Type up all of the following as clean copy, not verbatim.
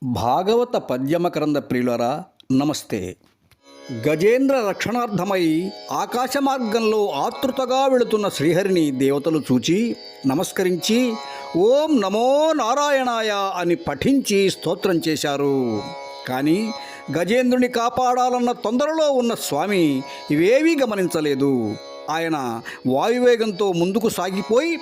భాగవత పద్యమకరంద ప్రియులరా నమస్తే. గజేంద్ర రక్షణార్థమై ఆకాశ మార్గంలో ఆతృతగా వెళుతున్న శ్రీహరిని దేవతలు చూచి నమస్కరించి ఓం నమో నారాయణాయ అని పఠించి స్తోత్రం చేశారు. కానీ గజేంద్రుని కాపాడాలన్న తొందరలో ఉన్న స్వామి ఇవేవీ గమనించలేదు. ఆయన వాయువేగంతో ముందుకు సాగిపోయి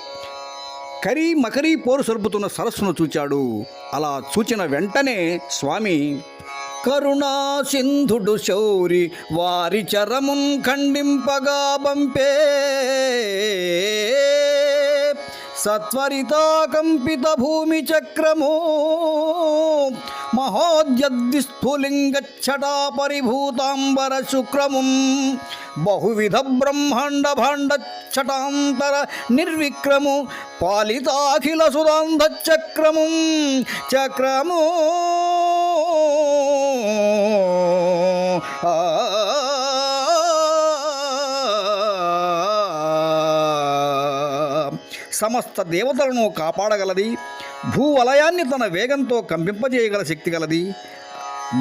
మకరీ పోరు సరుపుతున్న సరస్సును చూచాడు. అలా చూచిన వెంటనే స్వామి కరుణా సింధుడు శౌరి వారి చరమున్ ఖండింపగా బంపే సత్వరితా కంపిత భూమి చక్రము మహోద్యద్ది స్ఫులింగచ్చటా పరిభూతాంబర శుక్రముం బహువిధ బ్రహ్మాండ భాండ చటాంతర నిర్విక్రము పాలితాఖిల సుదాంధ చక్రము సమస్త దేవతలను కాపాడగలది. భూవలయాన్ని తన వేగంతో కంపింపజేయగల శక్తి గలది.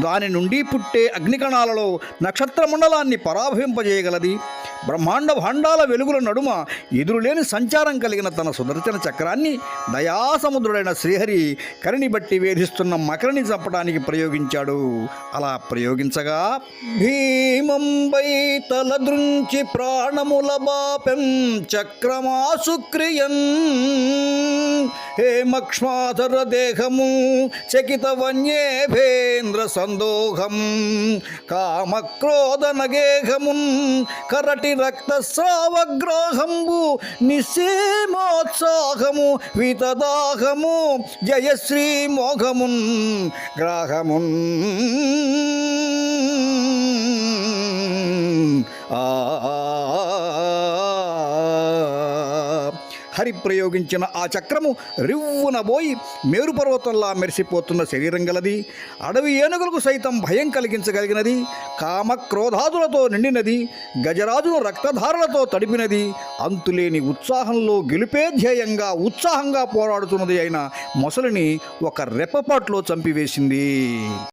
దాని నుండి పుట్టే అగ్నికణాలలో నక్షత్ర మండలాన్ని పరాభవింపజేయగలది. బ్రహ్మాండ భాండాల వెలుగుల నడుమ ఎదురులేని సంచారం కలిగిన తన సుదర్శన చక్రాన్ని దయాసముద్రుడైన శ్రీహరి కరిని బట్టి వేధిస్తున్న మకరిని చంపడానికి ప్రయోగించాడు. అలా ప్రయోగించగా భీమంబై తలదృంచి ప్రాణముల బాపెం చక్రమాసుక్రియన్ హేమక్ష్మాధర దేహము చకిత వన్యేభేంద్ర సందోహం కామక్రోధ నగేహమున్ కరటి రక్తస్రావగ్రాహంబు నిశ్చేమోత్సాహము వితదాహము జయశ్రీ మోఘమున్ గ్రాహమున్ హరి ప్రయోగించిన ఆ చక్రము రివ్వున పోయి మేరుపర్వతంలా మెరిసిపోతున్న శరీరం గలది. అడవి ఏనుగులకు సైతం భయం కలిగించగలిగినది. కామక్రోధాదులతో నిండినది. గజరాజును రక్తధారలతో తడిపినది. అంతులేని ఉత్సాహంలో గెలుపే ధ్యేయంగా ఉత్సాహంగా పోరాడుతున్నది అయిన మొసలిని ఒక రెప్పపాట్లో చంపివేసింది.